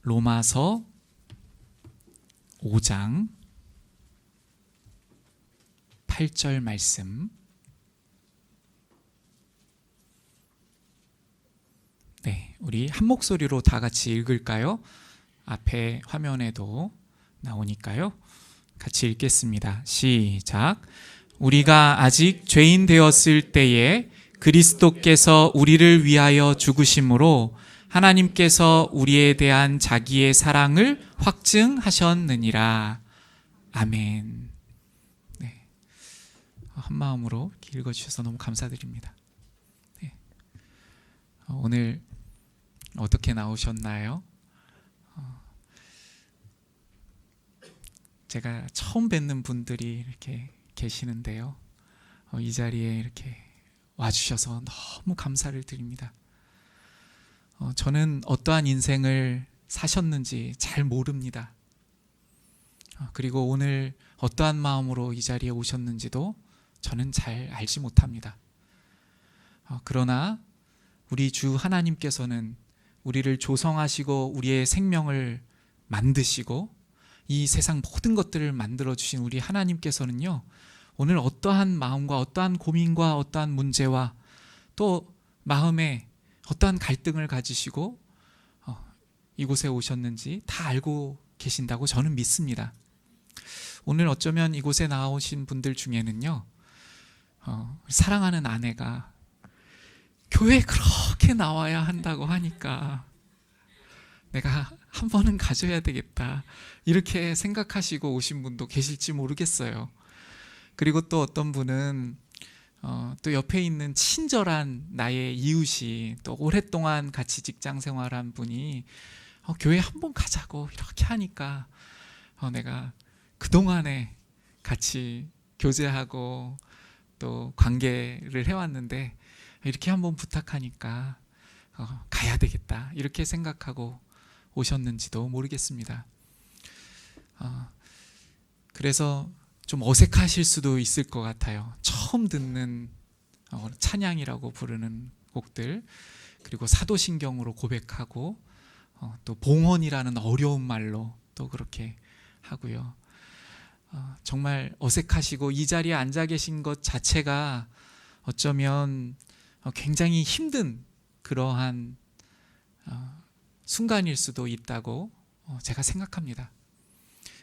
로마서 5장 8절 말씀. 네, 우리 한 목소리로 다 같이 읽을까요? 앞에 화면에도 나오니까요. 같이 읽겠습니다. 시작. 우리가 아직 죄인 되었을 때에 그리스도께서 우리를 위하여 죽으심으로 하나님께서 우리에 대한 자기의 사랑을 확증하셨느니라. 아멘. 네. 한 마음으로 읽어주셔서 너무 감사드립니다. 네. 오늘 어떻게 나오셨나요? 제가 처음 뵙는 분들이 이렇게 계시는데요. 이 자리에 이렇게 와주셔서 너무 감사를 드립니다. 저는 어떠한 인생을 사셨는지 잘 모릅니다. 그리고 오늘 어떠한 마음으로 이 자리에 오셨는지도 저는 잘 알지 못합니다. 그러나 우리 주 하나님께서는 우리를 조성하시고 우리의 생명을 만드시고 이 세상 모든 것들을 만들어주신 우리 하나님께서는요, 오늘 어떠한 마음과 어떠한 고민과 어떠한 문제와 또 마음에 어떠한 갈등을 가지시고 이곳에 오셨는지 다 알고 계신다고 저는 믿습니다. 오늘 어쩌면 이곳에 나오신 분들 중에는요, 사랑하는 아내가 교회에 그렇게 나와야 한다고 하니까 내가 한 번은 가져야 되겠다, 이렇게 생각하시고 오신 분도 계실지 모르겠어요. 그리고 또 어떤 분은 또 옆에 있는 친절한 나의 이웃이 또 오랫동안 같이 직장 생활한 분이 교회 한 번 가자고 이렇게 하니까 내가 그동안에 같이 교제하고 또 관계를 해왔는데 이렇게 한번 부탁하니까 가야 되겠다, 이렇게 생각하고 오셨는지도 모르겠습니다. 그래서 좀 어색하실 수도 있을 것 같아요. 처음 듣는 찬양이라고 부르는 곡들, 그리고 사도신경으로 고백하고 또 봉헌이라는 어려운 말로 또 그렇게 하고요. 정말 어색하시고 이 자리에 앉아 계신 것 자체가 어쩌면 굉장히 힘든 그러한 순간일 수도 있다고 제가 생각합니다.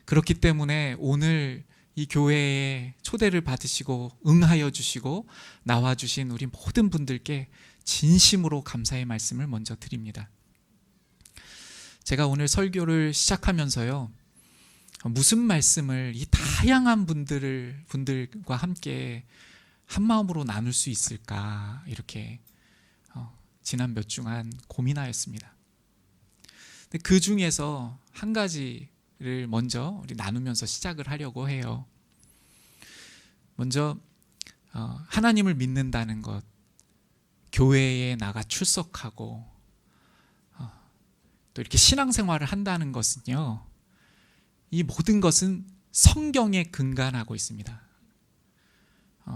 그렇기 때문에 오늘 이 교회에 초대를 받으시고 응하여 주시고 나와 주신 우리 모든 분들께 진심으로 감사의 말씀을 먼저 드립니다. 제가 오늘 설교를 시작하면서요, 무슨 말씀을 이 다양한 분들과 함께 한 마음으로 나눌 수 있을까, 이렇게 지난 몇 주간 고민하였습니다. 그 중에서 한 가지를 먼저 우리 나누면서 시작을 하려고 해요. 먼저 하나님을 믿는다는 것, 교회에 나가 출석하고 또 이렇게 신앙생활을 한다는 것은요, 이 모든 것은 성경에 근간하고 있습니다.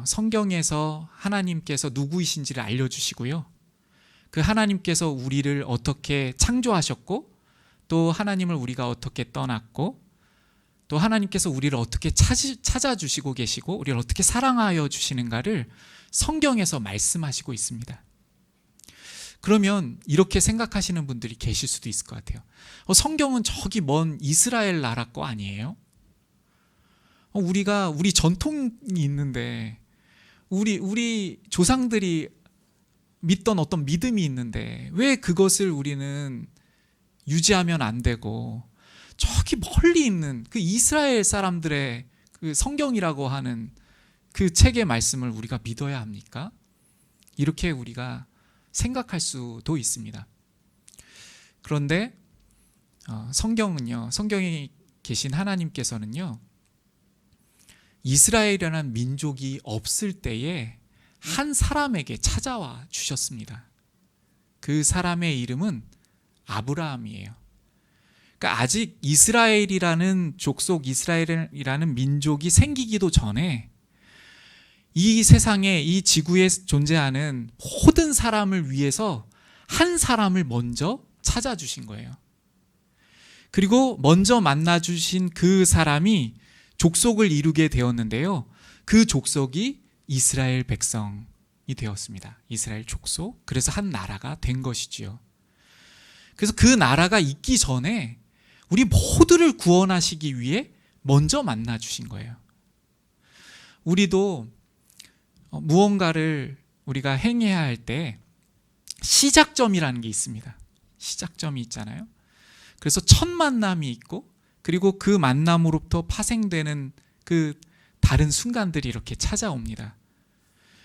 성경에서 하나님께서 누구이신지를 알려주시고요, 그 하나님께서 우리를 어떻게 창조하셨고 또 하나님을 우리가 어떻게 떠났고 또 하나님께서 우리를 어떻게 찾아주시고 계시고 우리를 어떻게 사랑하여 주시는가를 성경에서 말씀하시고 있습니다. 그러면 이렇게 생각하시는 분들이 계실 수도 있을 것 같아요. 성경은 저기 먼 이스라엘 나라 거 아니에요? 우리 전통이 있는데 우리 조상들이 믿던 어떤 믿음이 있는데 왜 그것을 우리는 유지하면 안 되고 저기 멀리 있는 그 이스라엘 사람들의 그 성경이라고 하는 그 책의 말씀을 우리가 믿어야 합니까? 이렇게 우리가 생각할 수도 있습니다. 그런데 성경은요, 성경에 계신 하나님께서는요, 이스라엘이라는 민족이 없을 때에 한 사람에게 찾아와 주셨습니다. 그 사람의 이름은 아브라함이에요. 그러니까 아직 이스라엘이라는 족속, 이스라엘이라는 민족이 생기기도 전에 이 세상에, 이 지구에 존재하는 모든 사람을 위해서 한 사람을 먼저 찾아주신 거예요. 그리고 먼저 만나주신 그 사람이 족속을 이루게 되었는데요. 그 족속이 이스라엘 백성이 되었습니다. 이스라엘 족속. 그래서 한 나라가 된 것이지요. 그래서 그 나라가 있기 전에 우리 모두를 구원하시기 위해 먼저 만나주신 거예요. 우리도 무언가를 우리가 행해야 할 때 시작점이라는 게 있습니다. 시작점이 있잖아요. 그래서 첫 만남이 있고, 그리고 그 만남으로부터 파생되는 그 다른 순간들이 이렇게 찾아옵니다.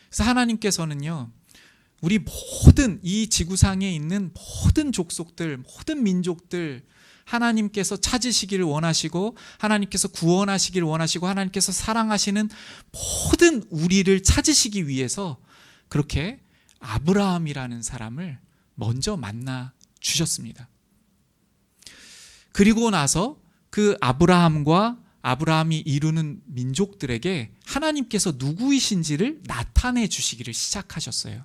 그래서 하나님께서는요, 우리 모든 이 지구상에 있는 모든 족속들, 모든 민족들, 하나님께서 찾으시기를 원하시고, 하나님께서 구원하시기를 원하시고, 하나님께서 사랑하시는 모든 우리를 찾으시기 위해서 그렇게 아브라함이라는 사람을 먼저 만나 주셨습니다. 그리고 나서 그 아브라함이 이루는 민족들에게 하나님께서 누구이신지를 나타내 주시기를 시작하셨어요.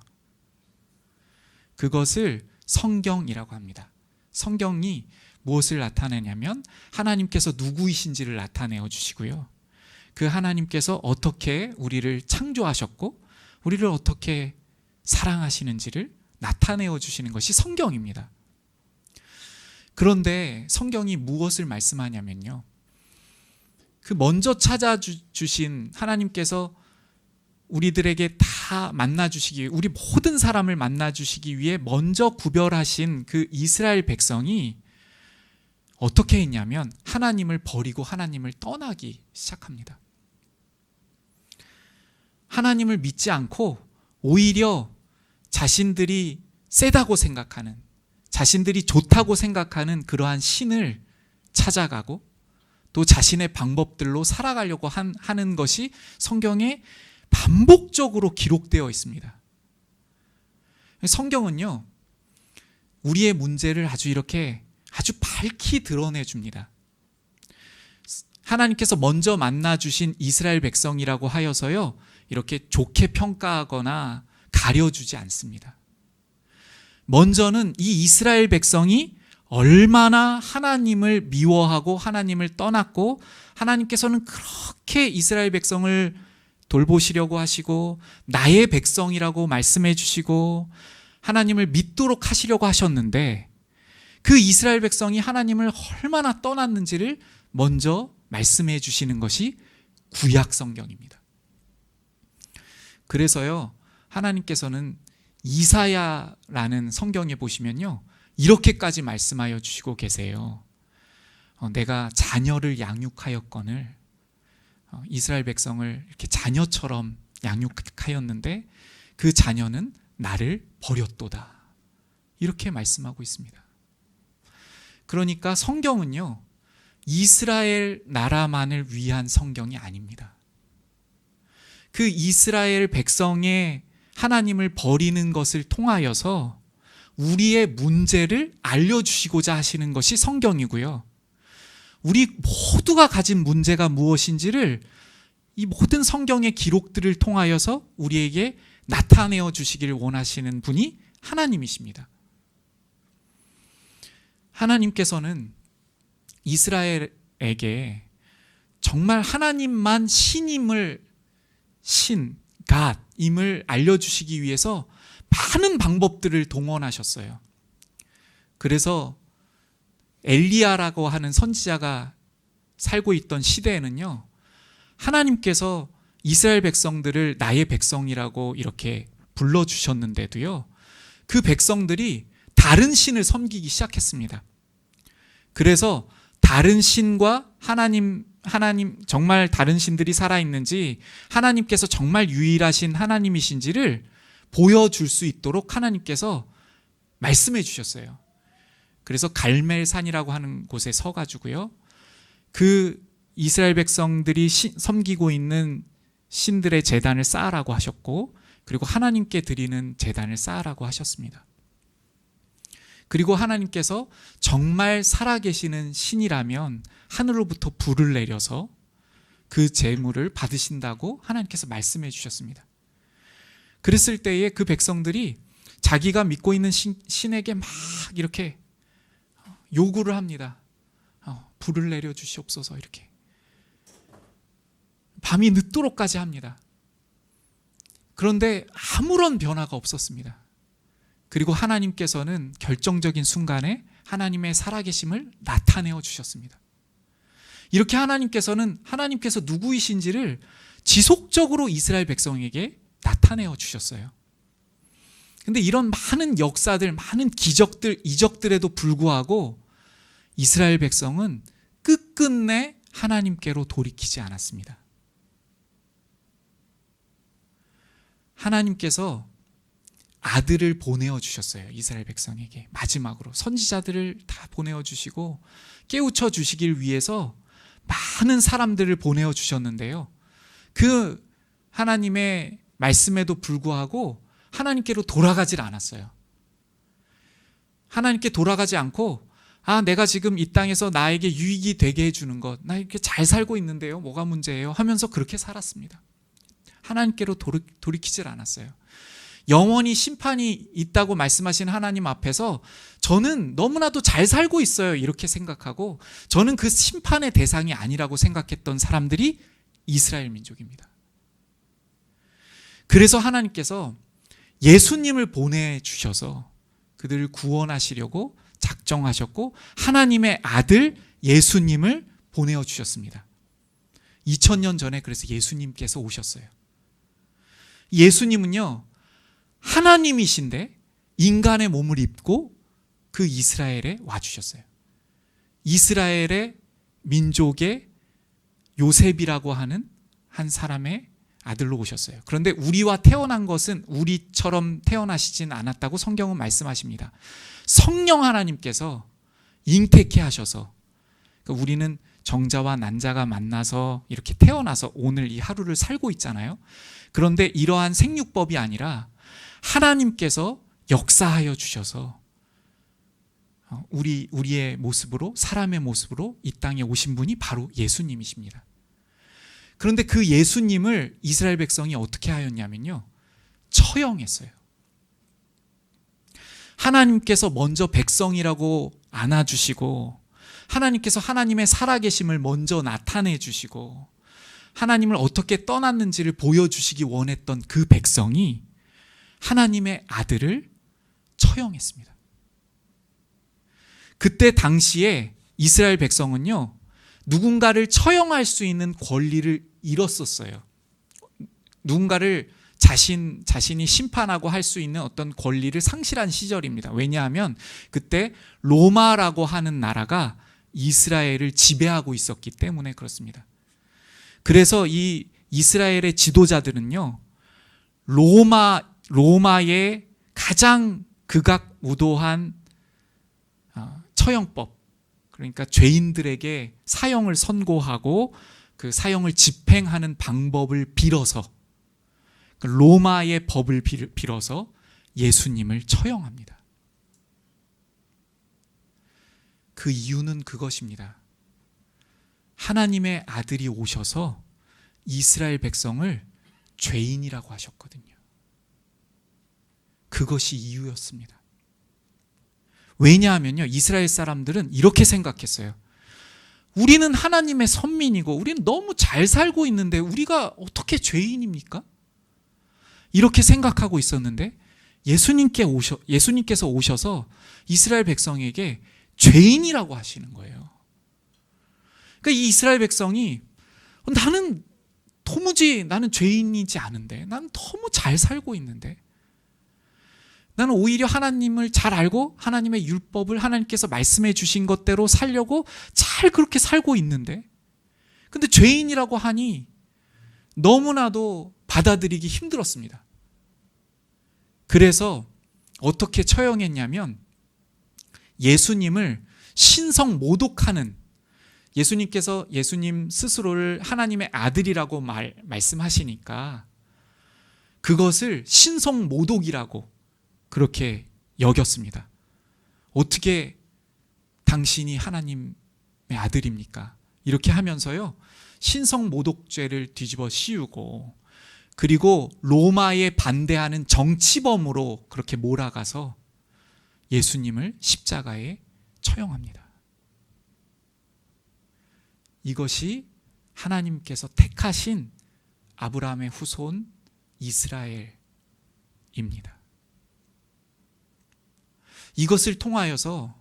그것을 성경이라고 합니다. 성경이 무엇을 나타내냐면 하나님께서 누구이신지를 나타내어 주시고요. 그 하나님께서 어떻게 우리를 창조하셨고 우리를 어떻게 사랑하시는지를 나타내어 주시는 것이 성경입니다. 그런데 성경이 무엇을 말씀하냐면요, 그 먼저 찾아주신 하나님께서 우리들에게 다 만나주시기, 우리 모든 사람을 만나주시기 위해 먼저 구별하신 그 이스라엘 백성이 어떻게 했냐면 하나님을 버리고 하나님을 떠나기 시작합니다. 하나님을 믿지 않고 오히려 자신들이 세다고 생각하는, 자신들이 좋다고 생각하는 그러한 신을 찾아가고 또 자신의 방법들로 살아가려고 하는 것이 성경에 반복적으로 기록되어 있습니다. 성경은요, 우리의 문제를 아주 밝히 드러내 줍니다. 하나님께서 먼저 만나주신 이스라엘 백성이라고 하여서요, 이렇게 좋게 평가하거나 가려주지 않습니다. 먼저는 이 이스라엘 백성이 얼마나 하나님을 미워하고 하나님을 떠났고, 하나님께서는 그렇게 이스라엘 백성을 돌보시려고 하시고 나의 백성이라고 말씀해 주시고 하나님을 믿도록 하시려고 하셨는데, 그 이스라엘 백성이 하나님을 얼마나 떠났는지를 먼저 말씀해 주시는 것이 구약 성경입니다. 그래서요, 하나님께서는 이사야라는 성경에 보시면요, 이렇게까지 말씀하여 주시고 계세요. 내가 자녀를 양육하였거늘, 이스라엘 백성을 이렇게 자녀처럼 양육하였는데 그 자녀는 나를 버렸도다, 이렇게 말씀하고 있습니다. 그러니까 성경은요, 이스라엘 나라만을 위한 성경이 아닙니다. 그 이스라엘 백성의 하나님을 버리는 것을 통하여서 우리의 문제를 알려주시고자 하시는 것이 성경이고요, 우리 모두가 가진 문제가 무엇인지를 이 모든 성경의 기록들을 통하여서 우리에게 나타내어 주시기를 원하시는 분이 하나님이십니다. 하나님께서는 이스라엘에게 정말 하나님만 갓임을 알려주시기 위해서 많은 방법들을 동원하셨어요. 그래서 엘리야라고 하는 선지자가 살고 있던 시대에는요, 하나님께서 이스라엘 백성들을 나의 백성이라고 이렇게 불러주셨는데도요, 그 백성들이 다른 신을 섬기기 시작했습니다. 그래서 다른 신과 하나님 정말 다른 신들이 살아있는지, 하나님께서 정말 유일하신 하나님이신지를 보여줄 수 있도록 하나님께서 말씀해 주셨어요. 그래서 갈멜산이라고 하는 곳에 서가지고요, 그 이스라엘 백성들이 섬기고 있는 신들의 제단을 쌓으라고 하셨고, 그리고 하나님께 드리는 제단을 쌓으라고 하셨습니다. 그리고 하나님께서 정말 살아계시는 신이라면 하늘로부터 불을 내려서 그 제물을 받으신다고 하나님께서 말씀해 주셨습니다. 그랬을 때에 그 백성들이 자기가 믿고 있는 신에게 막 이렇게 요구를 합니다. 불을 내려 주시옵소서. 이렇게 밤이 늦도록까지 합니다. 그런데 아무런 변화가 없었습니다. 그리고 하나님께서는 결정적인 순간에 하나님의 살아계심을 나타내어 주셨습니다. 이렇게 하나님께서 누구이신지를 지속적으로 이스라엘 백성에게 나타내어 주셨어요. 근데 이런 많은 역사들, 많은 기적들, 이적들에도 불구하고 이스라엘 백성은 끝끝내 하나님께로 돌이키지 않았습니다. 하나님께서 아들을 보내어 주셨어요. 이스라엘 백성에게 마지막으로 선지자들을 다 보내어 주시고 깨우쳐 주시길 위해서 많은 사람들을 보내어 주셨는데요. 그 하나님의 말씀에도 불구하고 하나님께로 돌아가질 않았어요. 하나님께 돌아가지 않고 내가 지금 이 땅에서 나에게 유익이 되게 해주는 것, 나 이렇게 잘 살고 있는데요, 뭐가 문제예요? 하면서 그렇게 살았습니다. 하나님께로 돌이키질 않았어요. 영원히 심판이 있다고 말씀하신 하나님 앞에서 저는 너무나도 잘 살고 있어요, 이렇게 생각하고 저는 그 심판의 대상이 아니라고 생각했던 사람들이 이스라엘 민족입니다. 그래서 하나님께서 예수님을 보내주셔서 그들을 구원하시려고 작정하셨고 하나님의 아들 예수님을 보내어 주셨습니다. 2000년 전에 그래서 예수님께서 오셨어요. 예수님은요, 하나님이신데 인간의 몸을 입고 그 이스라엘에 와주셨어요. 이스라엘의 민족의 요셉이라고 하는 한 사람의 아들로 오셨어요. 그런데 우리와 태어난 것은 우리처럼 태어나시진 않았다고 성경은 말씀하십니다. 성령 하나님께서 잉태케 하셔서, 그러니까 우리는 정자와 난자가 만나서 이렇게 태어나서 오늘 이 하루를 살고 있잖아요. 그런데 이러한 생육법이 아니라 하나님께서 역사하여 주셔서 우리의 모습으로, 사람의 모습으로 이 땅에 오신 분이 바로 예수님이십니다. 그런데 그 예수님을 이스라엘 백성이 어떻게 하였냐면요, 처형했어요. 하나님께서 먼저 백성이라고 안아주시고 하나님께서 하나님의 살아계심을 먼저 나타내 주시고 하나님을 어떻게 떠났는지를 보여주시기 원했던 그 백성이 하나님의 아들을 처형했습니다. 그때 당시에 이스라엘 백성은요, 누군가를 처형할 수 있는 권리를 잃었었어요. 누군가를 자신이 심판하고 할 수 있는 어떤 권리를 상실한 시절입니다. 왜냐하면 그때 로마라고 하는 나라가 이스라엘을 지배하고 있었기 때문에 그렇습니다. 그래서 이 이스라엘의 지도자들은요, 로마의 가장 극악무도한 처형법, 그러니까 죄인들에게 사형을 선고하고 그 사형을 집행하는 방법을 빌어서, 로마의 법을 빌어서 예수님을 처형합니다. 그 이유는 그것입니다. 하나님의 아들이 오셔서 이스라엘 백성을 죄인이라고 하셨거든요. 그것이 이유였습니다. 왜냐하면요, 이스라엘 사람들은 이렇게 생각했어요. 우리는 하나님의 선민이고 우리는 너무 잘 살고 있는데 우리가 어떻게 죄인입니까? 이렇게 생각하고 있었는데 예수님께서 오셔서 이스라엘 백성에게 죄인이라고 하시는 거예요. 그러니까 이 이스라엘 백성이 나는 죄인이지 않은데, 나는 너무 잘 살고 있는데, 나는 오히려 하나님을 잘 알고 하나님의 율법을 하나님께서 말씀해 주신 것대로 살려고 잘 그렇게 살고 있는데, 근데 죄인이라고 하니 너무나도 받아들이기 힘들었습니다. 그래서 어떻게 처형했냐면 예수님을 신성 모독하는, 예수님 스스로를 하나님의 아들이라고 말씀하시니까 그것을 신성 모독이라고 그렇게 여겼습니다. 어떻게 당신이 하나님의 아들입니까? 이렇게 하면서요, 신성 모독죄를 뒤집어 씌우고, 그리고 로마에 반대하는 정치범으로 그렇게 몰아가서 예수님을 십자가에 처형합니다. 이것이 하나님께서 택하신 아브라함의 후손 이스라엘입니다. 이것을 통하여서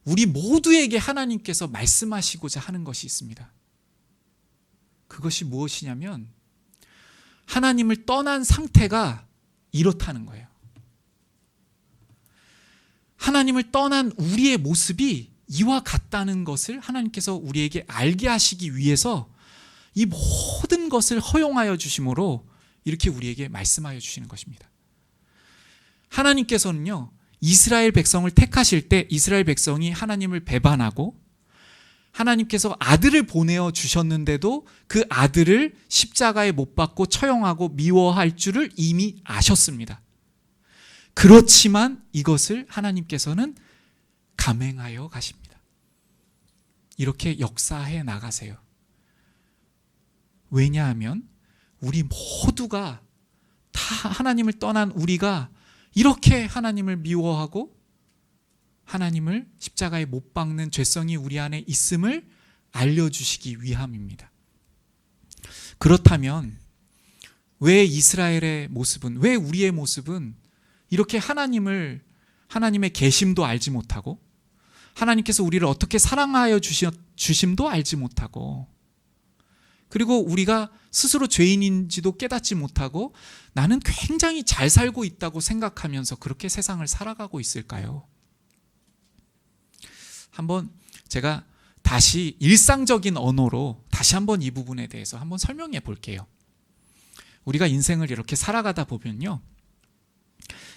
우리 모두에게 하나님께서 말씀하시고자 하는 것이 있습니다. 그것이 무엇이냐면 하나님을 떠난 상태가 이렇다는 거예요. 하나님을 떠난 우리의 모습이 이와 같다는 것을 하나님께서 우리에게 알게 하시기 위해서 이 모든 것을 허용하여 주심으로 이렇게 우리에게 말씀하여 주시는 것입니다. 하나님께서는요, 이스라엘 백성을 택하실 때 이스라엘 백성이 하나님을 배반하고 하나님께서 아들을 보내어 주셨는데도 그 아들을 십자가에 못 박고 처형하고 미워할 줄을 이미 아셨습니다. 그렇지만 이것을 하나님께서는 감행하여 가십니다. 이렇게 역사해 나가세요. 왜냐하면 우리 모두가 다 하나님을 떠난 우리가 이렇게 하나님을 미워하고 하나님을 십자가에 못 박는 죄성이 우리 안에 있음을 알려주시기 위함입니다. 그렇다면 왜 이스라엘의 모습은, 왜 우리의 모습은 이렇게 하나님의 계심도 알지 못하고 하나님께서 우리를 어떻게 사랑하여 주심도 알지 못하고 그리고 우리가 스스로 죄인인지도 깨닫지 못하고 나는 굉장히 잘 살고 있다고 생각하면서 그렇게 세상을 살아가고 있을까요? 한번 제가 다시 일상적인 언어로 다시 한번 이 부분에 대해서 한번 설명해 볼게요. 우리가 인생을 이렇게 살아가다 보면요,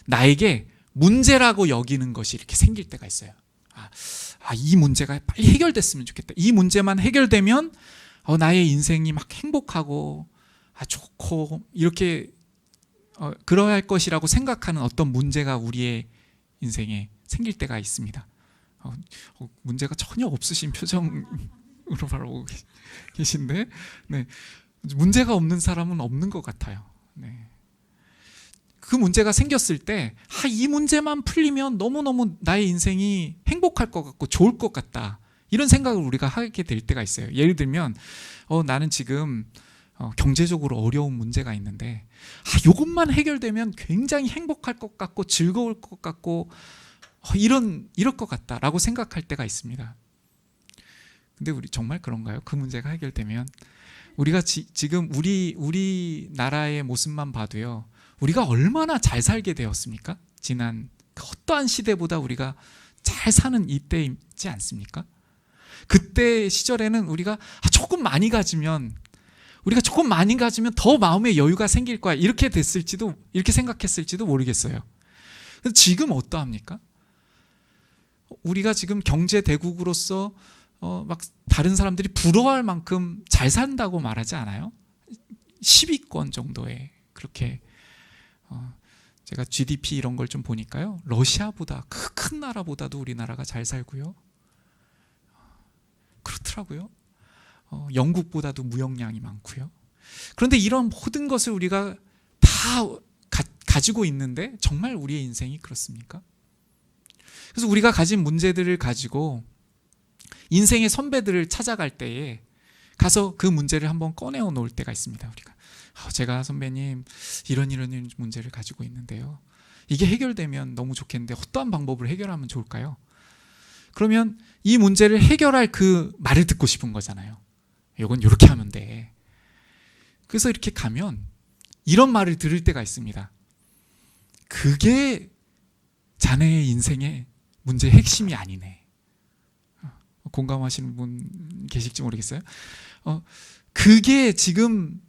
나에게 문제라고 여기는 것이 이렇게 생길 때가 있어요. 이 문제가 빨리 해결됐으면 좋겠다. 이 문제만 해결되면 나의 인생이 막 행복하고 좋고 이렇게 그러할 것이라고 생각하는 어떤 문제가 우리의 인생에 생길 때가 있습니다. 문제가 전혀 없으신 표정으로 바라보고 계신데, 네, 문제가 없는 사람은 없는 것 같아요. 네. 그 문제가 생겼을 때 이 문제만 풀리면 너무너무 나의 인생이 행복할 것 같고 좋을 것 같다, 이런 생각을 우리가 하게 될 때가 있어요. 예를 들면 나는 지금 경제적으로 어려운 문제가 있는데 이것만 해결되면 굉장히 행복할 것 같고 즐거울 것 같고 이럴 것 같다라고 생각할 때가 있습니다. 근데 우리 정말 그런가요? 그 문제가 해결되면 우리가 지금 우리 나라의 모습만 봐도요, 우리가 얼마나 잘 살게 되었습니까? 지난 그 어떠한 시대보다 우리가 잘 사는 이때이지 않습니까? 그때 시절에는 우리가 조금 많이 가지면 더 마음의 여유가 생길 거야, 이렇게 생각했을지도 모르겠어요. 지금 어떠합니까? 우리가 지금 경제 대국으로서 막 다른 사람들이 부러워할 만큼 잘 산다고 말하지 않아요? 10위권 정도에 그렇게 제가 GDP 이런 걸 좀 보니까요, 러시아보다 큰 나라보다도 우리나라가 잘 살고요, 그렇더라고요. 영국보다도 무역량이 많고요. 그런데 이런 모든 것을 우리가 다 가지고 있는데 정말 우리의 인생이 그렇습니까? 그래서 우리가 가진 문제들을 가지고 인생의 선배들을 찾아갈 때에 가서 그 문제를 한번 꺼내어 놓을 때가 있습니다. 우리가 제가 선배님 이런 문제를 가지고 있는데요, 이게 해결되면 너무 좋겠는데 어떠한 방법으로 해결하면 좋을까요? 그러면 이 문제를 해결할 그 말을 듣고 싶은 거잖아요. 이건 이렇게 하면 돼. 그래서 이렇게 가면 이런 말을 들을 때가 있습니다. 그게 자네의 인생의 문제의 핵심이 아니네. 공감하시는 분 계실지 모르겠어요. 그게 지금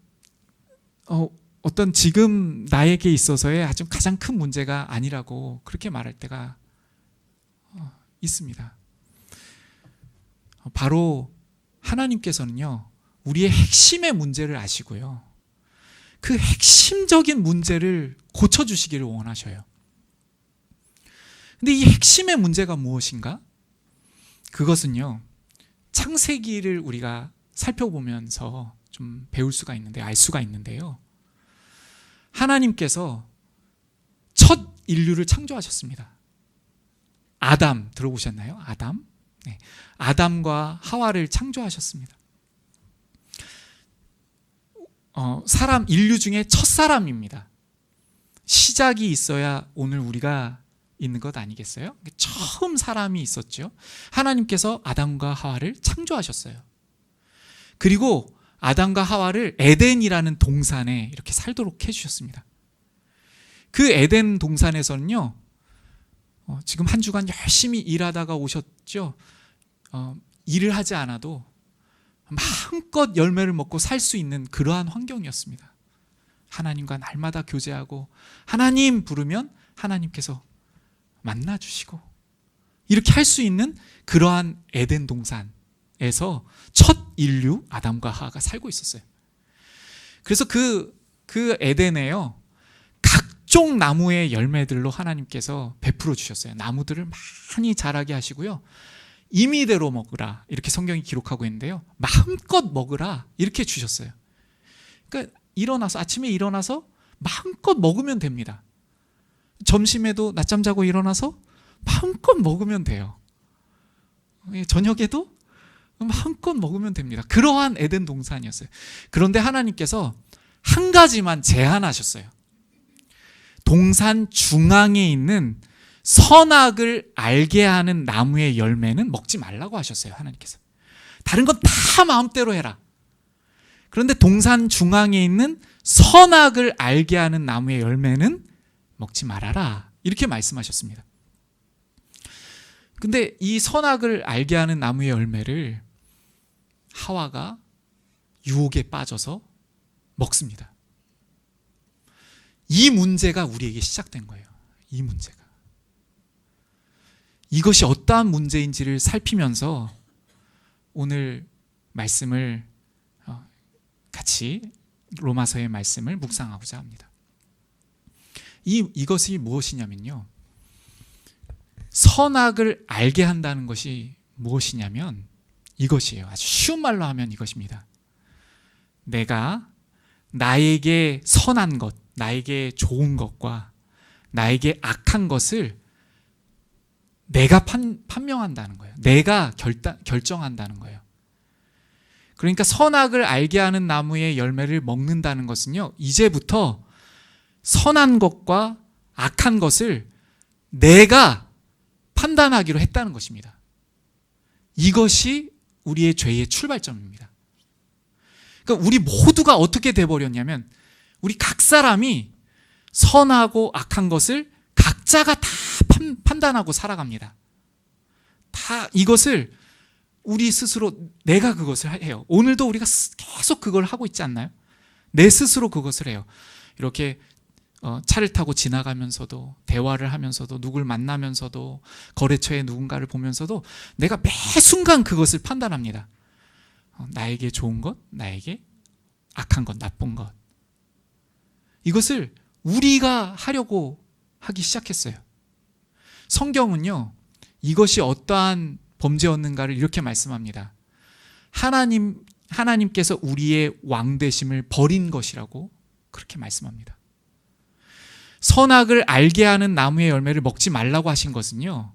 어떤 지금 나에게 있어서의 아주 가장 큰 문제가 아니라고 그렇게 말할 때가 있습니다. 바로 하나님께서는요, 우리의 핵심의 문제를 아시고요, 그 핵심적인 문제를 고쳐주시기를 원하셔요. 근데 이 핵심의 문제가 무엇인가? 그것은요, 창세기를 우리가 살펴보면서 좀 배울 수가 있는데, 알 수가 있는데요, 하나님께서 첫 인류를 창조하셨습니다. 아담 들어보셨나요? 아담? 네. 아담과 하와를 창조하셨습니다. 사람 인류 중에 첫 사람입니다. 시작이 있어야 오늘 우리가 있는 것 아니겠어요? 처음 사람이 있었죠. 하나님께서 아담과 하와를 창조하셨어요. 그리고 아담과 하와를 에덴이라는 동산에 이렇게 살도록 해주셨습니다. 그 에덴 동산에서는요, 지금 한 주간 열심히 일하다가 오셨죠. 일을 하지 않아도 마음껏 열매를 먹고 살 수 있는 그러한 환경이었습니다. 하나님과 날마다 교제하고 하나님 부르면 하나님께서 만나주시고 이렇게 할 수 있는 그러한 에덴 동산에서 첫 인류 아담과 하와가 살고 있었어요. 그래서 그 에덴에요, 각종 나무의 열매들로 하나님께서 베풀어 주셨어요. 나무들을 많이 자라게 하시고요, 임의대로 먹으라 이렇게 성경이 기록하고 있는데요, 마음껏 먹으라 이렇게 주셨어요. 그러니까 아침에 일어나서 마음껏 먹으면 됩니다. 점심에도 낮잠 자고 일어나서 마음껏 먹으면 돼요. 저녁에도 마음껏 먹으면 됩니다. 그러한 에덴 동산이었어요. 그런데 하나님께서 한 가지만 제한하셨어요. 동산 중앙에 있는 선악을 알게 하는 나무의 열매는 먹지 말라고 하셨어요. 하나님께서. 다른 건 다 마음대로 해라. 그런데 동산 중앙에 있는 선악을 알게 하는 나무의 열매는 먹지 말아라 이렇게 말씀하셨습니다. 근데 이 선악을 알게 하는 나무의 열매를 하와가 유혹에 빠져서 먹습니다. 이 문제가 우리에게 시작된 거예요. 이 문제가. 이것이 어떠한 문제인지를 살피면서 오늘 말씀을 같이 로마서의 말씀을 묵상하고자 합니다. 이것이 무엇이냐면요, 선악을 알게 한다는 것이 무엇이냐면 이것이에요. 아주 쉬운 말로 하면 이것입니다. 내가 나에게 선한 것, 나에게 좋은 것과 나에게 악한 것을 내가 판명한다는 거예요. 내가 결정한다는 거예요. 그러니까 선악을 알게 하는 나무의 열매를 먹는다는 것은요, 이제부터 선한 것과 악한 것을 내가 판단하기로 했다는 것입니다. 이것이 우리의 죄의 출발점입니다. 그러니까 우리 모두가 어떻게 돼버렸냐면, 우리 각 사람이 선하고 악한 것을 각자가 다 판단하고 살아갑니다. 다 이것을 우리 스스로, 내가 그것을 해요. 오늘도 우리가 계속 그걸 하고 있지 않나요? 내 스스로 그것을 해요. 이렇게 차를 타고 지나가면서도, 대화를 하면서도, 누굴 만나면서도, 거래처에 누군가를 보면서도 내가 매 순간 그것을 판단합니다. 나에게 좋은 것, 나에게 악한 것, 나쁜 것. 이것을 우리가 하려고 하기 시작했어요. 성경은요, 이것이 어떠한 범죄였는가를 이렇게 말씀합니다. 하나님께서 우리의 왕되심을 버린 것이라고 그렇게 말씀합니다. 선악을 알게 하는 나무의 열매를 먹지 말라고 하신 것은요,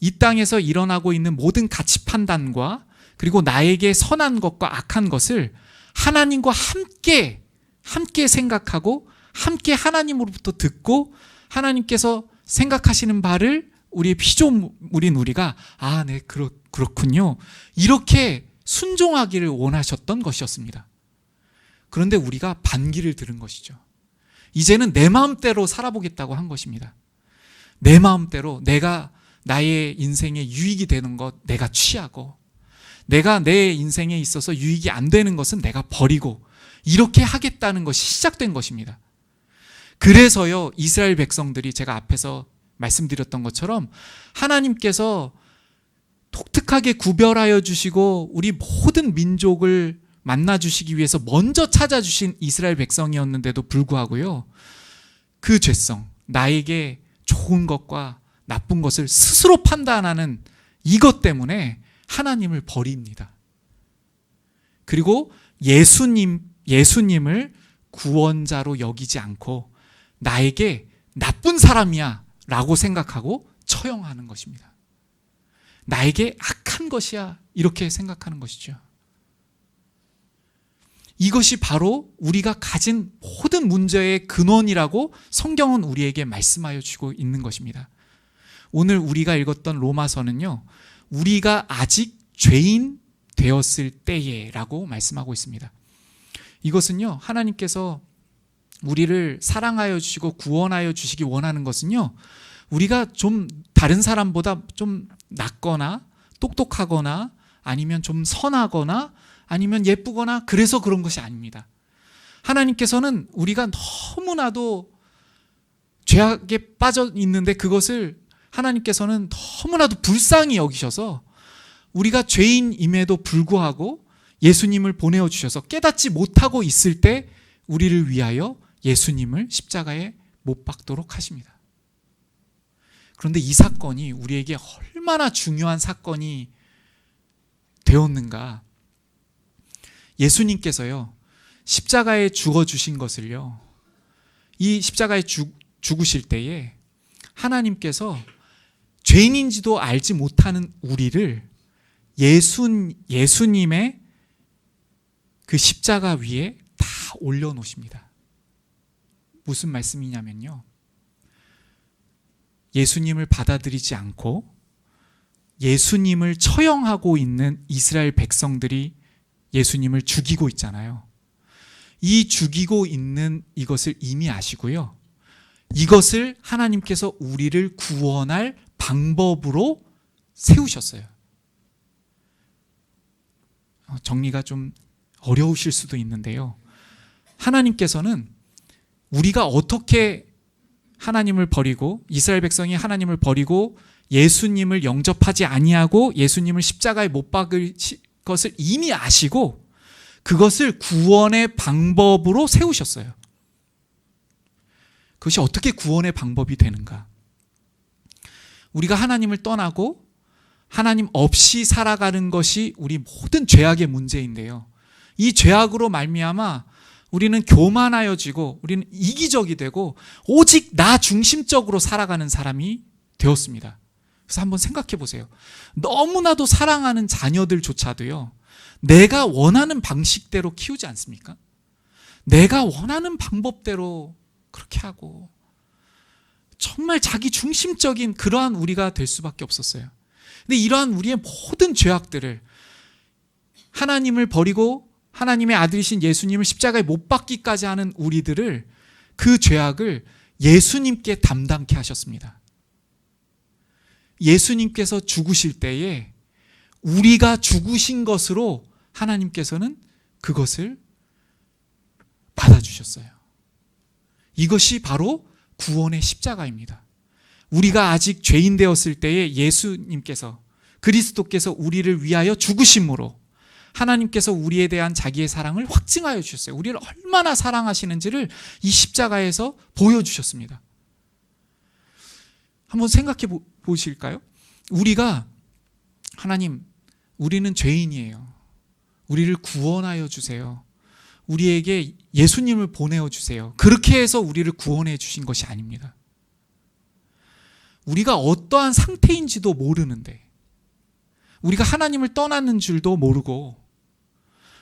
이 땅에서 일어나고 있는 모든 가치 판단과 그리고 나에게 선한 것과 악한 것을 하나님과 함께 생각하고 함께 하나님으로부터 듣고 하나님께서 생각하시는 바를 우리의 피조물인 우리가 네, 그렇군요, 이렇게 순종하기를 원하셨던 것이었습니다. 그런데 우리가 반기를 들은 것이죠. 이제는 내 마음대로 살아보겠다고 한 것입니다. 내 마음대로 내가 나의 인생에 유익이 되는 것 내가 취하고, 내가 내 인생에 있어서 유익이 안 되는 것은 내가 버리고, 이렇게 하겠다는 것이 시작된 것입니다. 그래서요, 이스라엘 백성들이 제가 앞에서 말씀드렸던 것처럼 하나님께서 독특하게 구별하여 주시고 우리 모든 민족을 만나주시기 위해서 먼저 찾아주신 이스라엘 백성이었는데도 불구하고요, 그 죄성, 나에게 좋은 것과 나쁜 것을 스스로 판단하는 이것 때문에 하나님을 버립니다. 그리고 예수님을 구원자로 여기지 않고 나에게 나쁜 사람이야 라고 생각하고 처형하는 것입니다. 나에게 악한 것이야 이렇게 생각하는 것이죠. 이것이 바로 우리가 가진 모든 문제의 근원이라고 성경은 우리에게 말씀하여 주고 있는 것입니다. 오늘 우리가 읽었던 로마서는요, 우리가 아직 죄인 되었을 때에라고 말씀하고 있습니다. 이것은요, 하나님께서 우리를 사랑하여 주시고 구원하여 주시기 원하는 것은요, 우리가 좀 다른 사람보다 좀 낫거나 똑똑하거나 아니면 좀 선하거나 아니면 예쁘거나 그래서 그런 것이 아닙니다. 하나님께서는 우리가 너무나도 죄악에 빠져 있는데 그것을 하나님께서는 너무나도 불쌍히 여기셔서 우리가 죄인임에도 불구하고 예수님을 보내어 주셔서 깨닫지 못하고 있을 때 우리를 위하여 예수님을 십자가에 못 박도록 하십니다. 그런데 이 사건이 우리에게 얼마나 중요한 사건이 되었는가. 예수님께서요, 십자가에 죽어주신 것을요, 이 십자가에 죽으실 때에 하나님께서 죄인인지도 알지 못하는 우리를 예수님의 그 십자가 위에 다 올려놓으십니다. 무슨 말씀이냐면요, 예수님을 받아들이지 않고 예수님을 처형하고 있는 이스라엘 백성들이 예수님을 죽이고 있잖아요. 이 죽이고 있는 이것을 이미 아시고요, 이것을 하나님께서 우리를 구원할 방법으로 세우셨어요. 정리가 좀 어려우실 수도 있는데요, 하나님께서는 우리가 어떻게 하나님을 버리고 이스라엘 백성이 하나님을 버리고 예수님을 영접하지 아니하고 예수님을 십자가에 못 박을 것을 이미 아시고 그것을 구원의 방법으로 세우셨어요. 그것이 어떻게 구원의 방법이 되는가? 우리가 하나님을 떠나고 하나님 없이 살아가는 것이 우리 모든 죄악의 문제인데요, 이 죄악으로 말미암아 우리는 교만하여지고 우리는 이기적이 되고 오직 나 중심적으로 살아가는 사람이 되었습니다. 그래서 한번 생각해 보세요. 너무나도 사랑하는 자녀들조차도요, 내가 원하는 방식대로 키우지 않습니까? 내가 원하는 방법대로 그렇게 하고 정말 자기 중심적인 그러한 우리가 될 수밖에 없었어요. 근데 이러한 우리의 모든 죄악들을 하나님을 버리고 하나님의 아들이신 예수님을 십자가에 못 박기까지 하는 우리들을, 그 죄악을 예수님께 담당케 하셨습니다. 예수님께서 죽으실 때에 우리가 죽으신 것으로 하나님께서는 그것을 받아주셨어요. 이것이 바로 구원의 십자가입니다. 우리가 아직 죄인 되었을 때에 예수님께서, 그리스도께서 우리를 위하여 죽으심으로 하나님께서 우리에 대한 자기의 사랑을 확증하여 주셨어요. 우리를 얼마나 사랑하시는지를 이 십자가에서 보여주셨습니다. 한번 생각해 보실까요? 우리가, 하나님, 우리는 죄인이에요. 우리를 구원하여 주세요. 우리에게 예수님을 보내어 주세요. 그렇게 해서 우리를 구원해 주신 것이 아닙니다. 우리가 어떠한 상태인지도 모르는데, 우리가 하나님을 떠났는 줄도 모르고,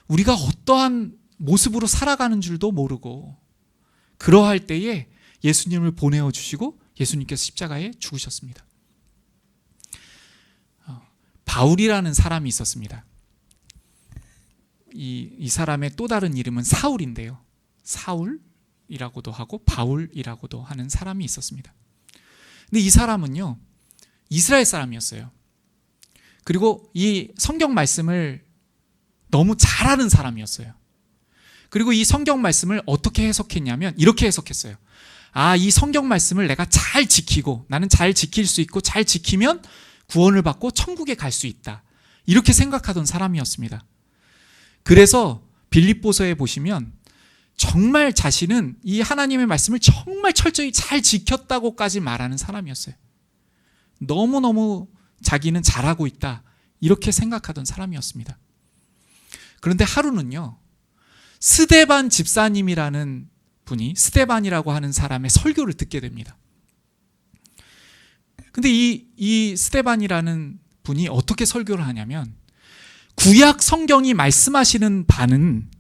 우리가 어떠한 모습으로 살아가는 줄도 모르고, 그러할 때에 예수님을 보내어 주시고 예수님께서 십자가에 죽으셨습니다. 바울이라는 사람이 있었습니다. 이 사람의 또 다른 이름은 사울인데요, 사울이라고도 하고 바울이라고도 하는 사람이 있었습니다. 근데 이 사람은요, 이스라엘 사람이었어요. 그리고 이 성경 말씀을 너무 잘 아는 사람이었어요. 그리고 이 성경 말씀을 어떻게 해석했냐면 이렇게 해석했어요. 아, 이 성경 말씀을 내가 잘 지키고, 나는 잘 지킬 수 있고 잘 지키면 구원을 받고 천국에 갈 수 있다, 이렇게 생각하던 사람이었습니다. 그래서 빌립보서에 보시면 정말 자신은 이 하나님의 말씀을 정말 철저히 잘 지켰다고까지 말하는 사람이었어요. 너무너무 자기는 잘하고 있다, 이렇게 생각하던 사람이었습니다. 그런데 하루는요, 스데반 집사님이라는 분이, 스데반이라고 하는 사람의 설교를 듣게 됩니다. 근데 이 스데반이라는 분이 어떻게 설교를 하냐면, 구약 성경이 말씀하시는 바는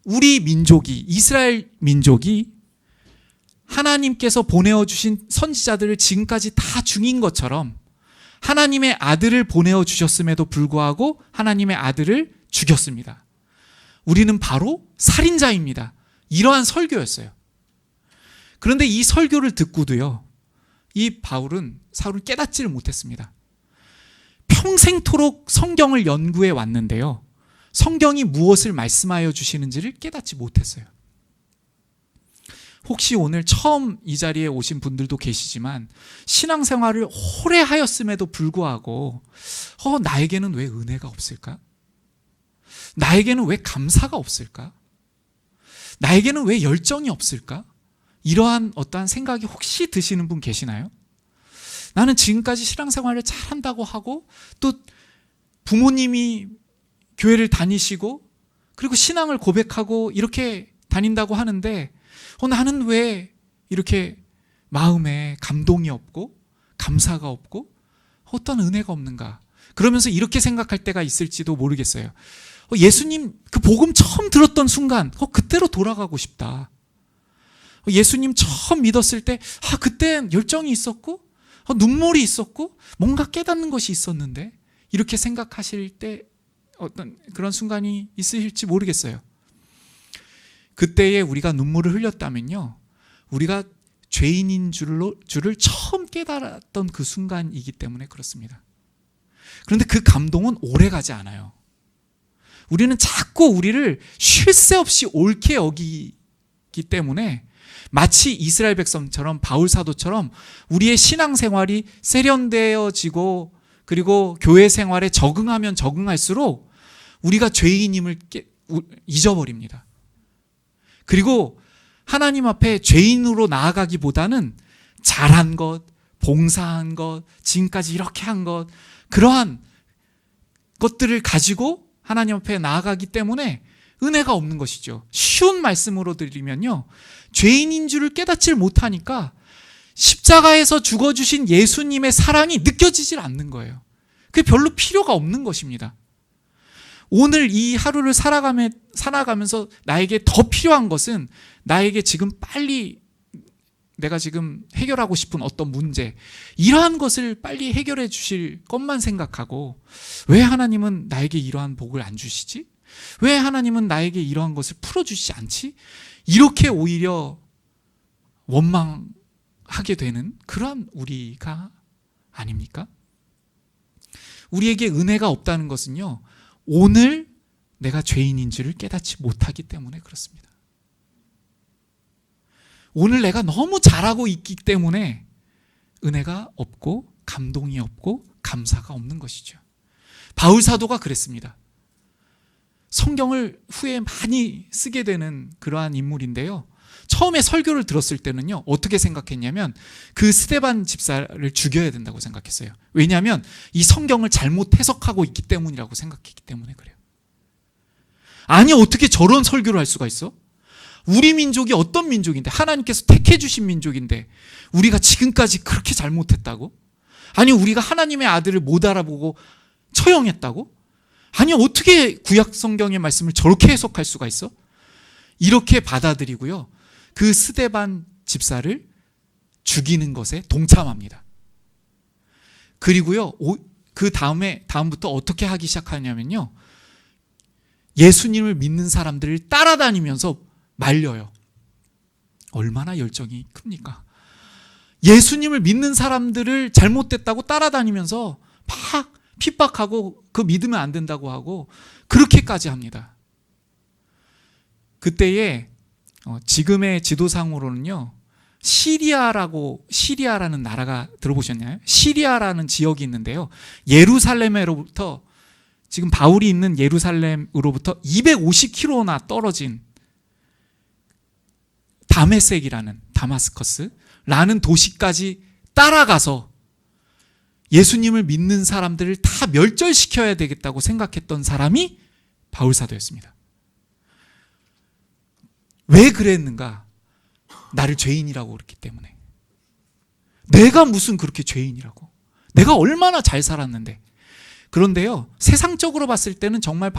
우리 민족이, 이스라엘 민족이 하나님께서 보내어 주신 선지자들을 지금까지 다 죽인 것처럼 하나님의 아들을 보내어 주셨음에도 불구하고 하나님의 아들을 죽였습니다. 우리는 바로 살인자입니다. 이러한 설교였어요. 그런데 이 설교를 듣고도요, 이 사울은 깨닫지를 못했습니다. 평생토록 성경을 연구해 왔는데요, 성경이 무엇을 말씀하여 주시는지를 깨닫지 못했어요. 혹시 오늘 처음 이 자리에 오신 분들도 계시지만 신앙생활을 오래 하였음에도 불구하고 나에게는 왜 은혜가 없을까? 나에게는 왜 감사가 없을까? 나에게는 왜 열정이 없을까? 이러한 어떠한 생각이 혹시 드시는 분 계시나요? 나는 지금까지 신앙생활을 잘한다고 하고 또 부모님이 교회를 다니시고 그리고 신앙을 고백하고 이렇게 다닌다고 하는데 나는 왜 이렇게 마음에 감동이 없고 감사가 없고 어떤 은혜가 없는가? 그러면서 이렇게 생각할 때가 있을지도 모르겠어요. 예수님 그 복음 처음 들었던 순간 그때로 돌아가고 싶다. 예수님 처음 믿었을 때 그때 열정이 있었고 눈물이 있었고 뭔가 깨닫는 것이 있었는데 이렇게 생각하실 때 어떤 그런 순간이 있으실지 모르겠어요. 그때에 우리가 눈물을 흘렸다면요, 우리가 죄인인 줄을 처음 깨달았던 그 순간이기 때문에 그렇습니다. 그런데 그 감동은 오래가지 않아요. 우리는 자꾸 우리를 쉴 새 없이 옳게 여기기 때문에 마치 이스라엘 백성처럼 바울 사도처럼 우리의 신앙생활이 세련되어지고 그리고 교회 생활에 적응하면 적응할수록 우리가 죄인임을 잊어버립니다. 그리고 하나님 앞에 죄인으로 나아가기보다는 잘한 것, 봉사한 것, 지금까지 이렇게 한 것, 그러한 것들을 가지고 하나님 앞에 나아가기 때문에 은혜가 없는 것이죠. 쉬운 말씀으로 드리면요, 죄인인 줄을 깨닫지를 못하니까 십자가에서 죽어주신 예수님의 사랑이 느껴지질 않는 거예요. 그게 별로 필요가 없는 것입니다. 오늘 이 하루를 살아가면서 나에게 더 필요한 것은 나에게 지금 빨리 내가 지금 해결하고 싶은 어떤 문제, 이러한 것을 빨리 해결해 주실 것만 생각하고 왜 하나님은 나에게 이러한 복을 안 주시지? 왜 하나님은 나에게 이러한 것을 풀어주시지 않지? 이렇게 오히려 원망하게 되는 그런 우리가 아닙니까? 우리에게 은혜가 없다는 것은요, 오늘 내가 죄인인 줄을 깨닫지 못하기 때문에 그렇습니다. 오늘 내가 너무 잘하고 있기 때문에 은혜가 없고 감동이 없고 감사가 없는 것이죠. 바울 사도가 그랬습니다. 성경을 후에 많이 쓰게 되는 그러한 인물인데요, 처음에 설교를 들었을 때는요, 어떻게 생각했냐면 그 스데반 집사를 죽여야 된다고 생각했어요. 왜냐하면 이 성경을 잘못 해석하고 있기 때문이라고 생각했기 때문에 그래요. 아니, 어떻게 저런 설교를 할 수가 있어? 우리 민족이 어떤 민족인데, 하나님께서 택해 주신 민족인데 우리가 지금까지 그렇게 잘못했다고? 아니, 우리가 하나님의 아들을 못 알아보고 처형했다고? 아니, 어떻게 구약 성경의 말씀을 저렇게 해석할 수가 있어? 이렇게 받아들이고요, 그 스데반 집사를 죽이는 것에 동참합니다. 그리고요, 그 다음부터 어떻게 하기 시작하냐면요, 예수님을 믿는 사람들을 따라다니면서 말려요. 얼마나 열정이 큽니까? 예수님을 믿는 사람들을 잘못됐다고 따라다니면서 막 핍박하고 그 믿으면 안 된다고 하고 그렇게까지 합니다. 그때에 지금의 지도상으로는요, 시리아라는 나라가 들어보셨나요? 시리아라는 지역이 있는데요, 예루살렘으로부터, 지금 바울이 있는 예루살렘으로부터 250km나 떨어진 다마스커스라는 도시까지 따라가서 예수님을 믿는 사람들을 다 멸절시켜야 되겠다고 생각했던 사람이 바울 사도였습니다. 왜 그랬는가? 나를 죄인이라고 그랬기 때문에. 내가 무슨 그렇게 죄인이라고? 내가 얼마나 잘 살았는데. 그런데요, 세상적으로 봤을 때는 정말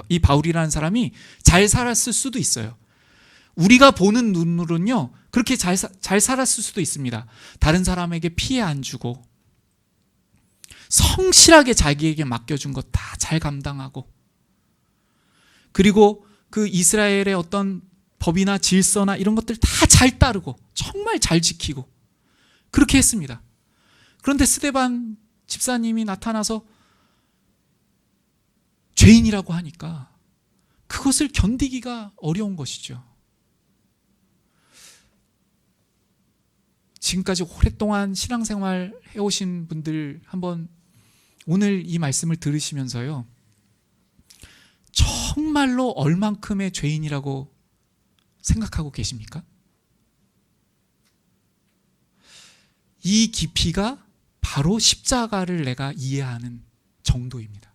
이 바울이라는 사람이 잘 살았을 수도 있어요. 우리가 보는 눈으로는요, 그렇게 잘 살았을 수도 있습니다. 다른 사람에게 피해 안 주고, 성실하게 자기에게 맡겨준 것 다 잘 감당하고, 그리고 그 이스라엘의 어떤 법이나 질서나 이런 것들 다 잘 따르고, 정말 잘 지키고, 그렇게 했습니다. 그런데 스데반 집사님이 나타나서 죄인이라고 하니까 그것을 견디기가 어려운 것이죠. 지금까지 오랫동안 신앙생활 해오신 분들 한번 오늘 이 말씀을 들으시면서요, 정말로 얼만큼의 죄인이라고 생각하고 계십니까? 이 깊이가 바로 십자가를 내가 이해하는 정도입니다.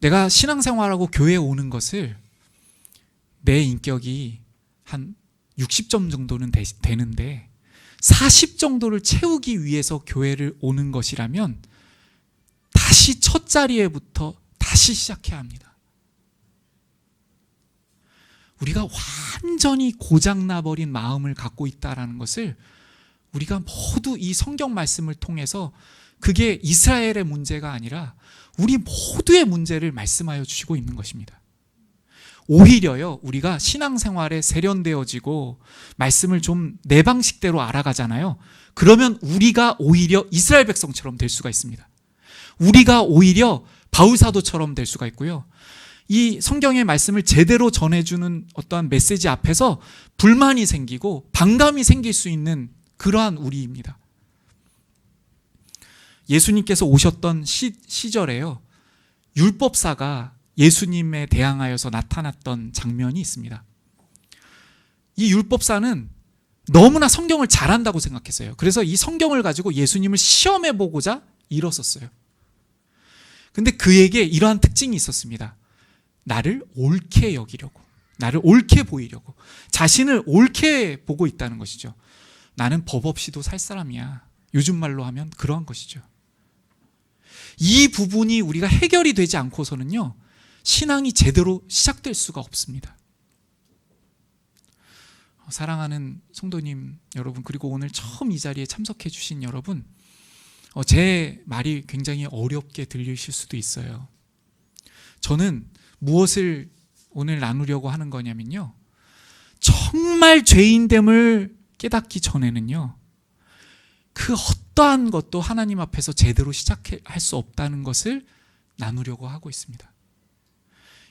내가 신앙생활하고 교회에 오는 것을 내 인격이 한 60점 정도는 되는데 40 정도를 채우기 위해서 교회를 오는 것이라면 다시 첫 자리에부터 다시 시작해야 합니다. 우리가 완전히 고장나버린 마음을 갖고 있다는 것을 우리가 모두 이 성경 말씀을 통해서, 그게 이스라엘의 문제가 아니라 우리 모두의 문제를 말씀하여 주시고 있는 것입니다. 오히려요, 우리가 신앙생활에 세련되어지고 말씀을 좀 내 방식대로 알아가잖아요. 그러면 우리가 오히려 이스라엘 백성처럼 될 수가 있습니다. 우리가 오히려 바울 사도처럼 될 수가 있고요, 이 성경의 말씀을 제대로 전해주는 어떠한 메시지 앞에서 불만이 생기고 반감이 생길 수 있는 그러한 우리입니다. 예수님께서 오셨던 시절에요, 율법사가 예수님에 대항하여서 나타났던 장면이 있습니다. 이 율법사는 너무나 성경을 잘한다고 생각했어요. 그래서 이 성경을 가지고 예수님을 시험해 보고자 일었었어요. 근데 그에게 이러한 특징이 있었습니다. 나를 옳게 여기려고, 나를 옳게 보이려고, 자신을 옳게 보고 있다는 것이죠. 나는 법 없이도 살 사람이야. 요즘 말로 하면 그러한 것이죠. 이 부분이 우리가 해결이 되지 않고서는요, 신앙이 제대로 시작될 수가 없습니다. 사랑하는 성도님 여러분, 그리고 오늘 처음 이 자리에 참석해 주신 여러분, 제 말이 굉장히 어렵게 들리실 수도 있어요. 저는 무엇을 오늘 나누려고 하는 거냐면요, 정말 죄인됨을 깨닫기 전에는요, 그 어떠한 것도 하나님 앞에서 제대로 시작할 수 없다는 것을 나누려고 하고 있습니다.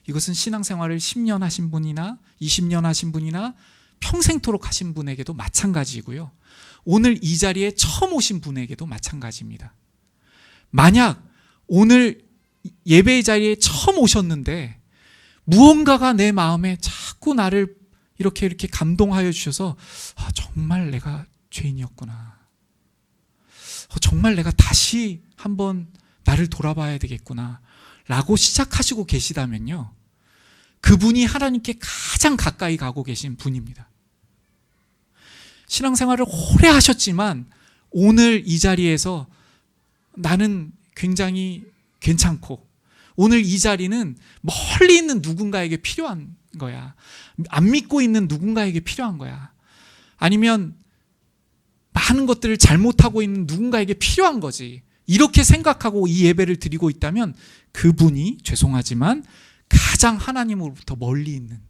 이것은 신앙생활을 10년 하신 분이나 20년 하신 분이나 평생토록 하신 분에게도 마찬가지고요, 오늘 이 자리에 처음 오신 분에게도 마찬가지입니다. 만약 오늘 예배의 자리에 처음 오셨는데 무언가가 내 마음에 자꾸 나를 이렇게 감동하여 주셔서, 정말 내가 죄인이었구나, 정말 내가 다시 한번 나를 돌아봐야 되겠구나 라고 시작하시고 계시다면요, 그분이 하나님께 가장 가까이 가고 계신 분입니다. 신앙생활을 오래 하셨지만 오늘 이 자리에서 나는 굉장히 괜찮고, 오늘 이 자리는 멀리 있는 누군가에게 필요한 거야, 안 믿고 있는 누군가에게 필요한 거야, 아니면 많은 것들을 잘못하고 있는 누군가에게 필요한 거지, 이렇게 생각하고 이 예배를 드리고 있다면 그분이 죄송하지만 가장 하나님으로부터 멀리 있는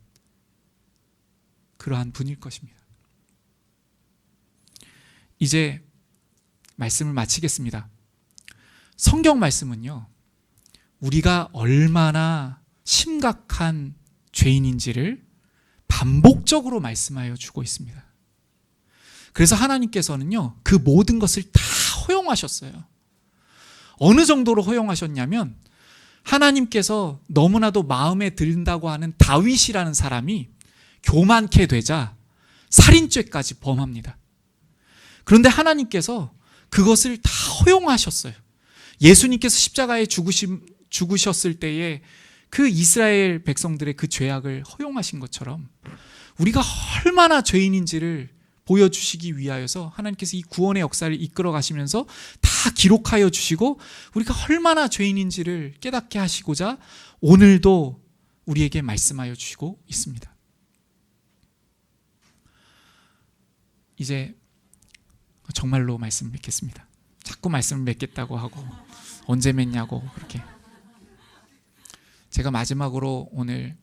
그러한 분일 것입니다. 이제 말씀을 마치겠습니다. 성경 말씀은요, 우리가 얼마나 심각한 죄인인지를 반복적으로 말씀하여 주고 있습니다. 그래서 하나님께서는요, 그 모든 것을 다 허용하셨어요. 어느 정도로 허용하셨냐면, 하나님께서 너무나도 마음에 든다고 하는 다윗이라는 사람이 교만케 되자 살인죄까지 범합니다. 그런데 하나님께서 그것을 다 허용하셨어요. 예수님께서 십자가에 죽으셨을 때에 그 이스라엘 백성들의 그 죄악을 허용하신 것처럼 우리가 얼마나 죄인인지를 보여주시기 위하여서 하나님께서 이 구원의 역사를 이끌어 가시면서 다 기록하여 주시고 우리가 얼마나 죄인인지를 깨닫게 하시고자 오늘도 우리에게 말씀하여 주시고 있습니다. 이제 정말로 말씀을 맺겠습니다. 자꾸 말씀을 맺겠다고 하고 언제 맺냐고 그렇게. 제가 마지막으로 오늘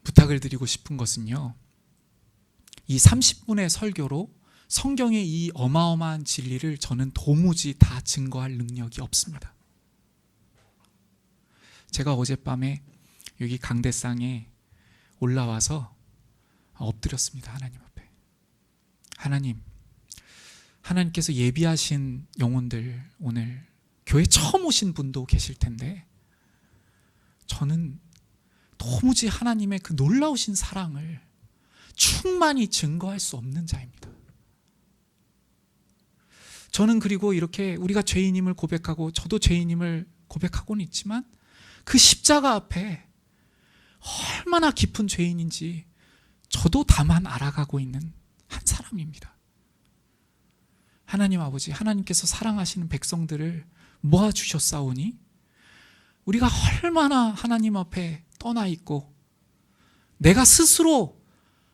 부탁을 드리고 싶은 것은요, 이 30분의 설교로 성경의 이 어마어마한 진리를 저는 도무지 다 증거할 능력이 없습니다. 제가 어젯밤에 여기 강대상에 올라와서 엎드렸습니다. 하나님 앞에. 하나님께서 예비하신 영혼들, 오늘 교회 처음 오신 분도 계실 텐데 저는 도무지 하나님의 그 놀라우신 사랑을 충만히 증거할 수 없는 자입니다. 저는 그리고 이렇게 우리가 죄인임을 고백하고 저도 죄인임을 고백하고는 있지만 그 십자가 앞에 얼마나 깊은 죄인인지 저도 다만 알아가고 있는 한 사람입니다. 하나님 아버지, 하나님께서 사랑하시는 백성들을 모아주셨사오니 우리가 얼마나 하나님 앞에 떠나 있고 내가 스스로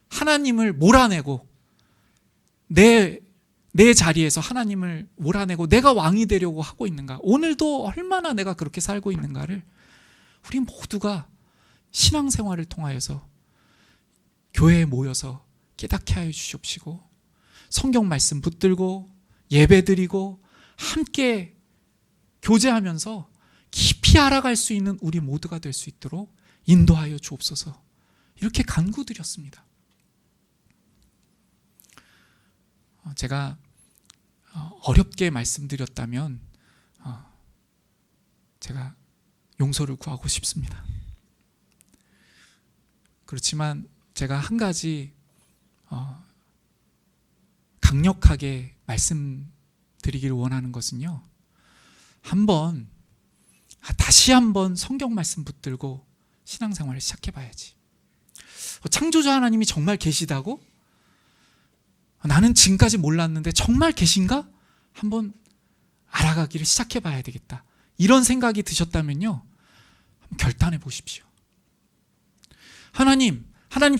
하나님을 몰아내고 내 자리에서 하나님을 몰아내고 내가 왕이 되려고 하고 있는가, 오늘도 얼마나 내가 그렇게 살고 있는가를 우리 모두가 신앙생활을 통하여서 교회에 모여서 깨닫게 하여 주시옵시고 성경 말씀 붙들고 예배드리고 함께 교제하면서 깊이 알아갈 수 있는 우리 모두가 될 수 있도록 인도하여 주옵소서. 이렇게 간구드렸습니다. 제가 어렵게 말씀드렸다면 제가 용서를 구하고 싶습니다. 그렇지만 제가 한 가지 강력하게 말씀드리기를 원하는 것은요, 다시 한번 성경 말씀 붙들고 신앙생활을 시작해 봐야지. 창조주 하나님이 정말 계시다고? 나는 지금까지 몰랐는데 정말 계신가? 한번 알아가기를 시작해 봐야 되겠다. 이런 생각이 드셨다면요, 한번 결단해 보십시오. 하나님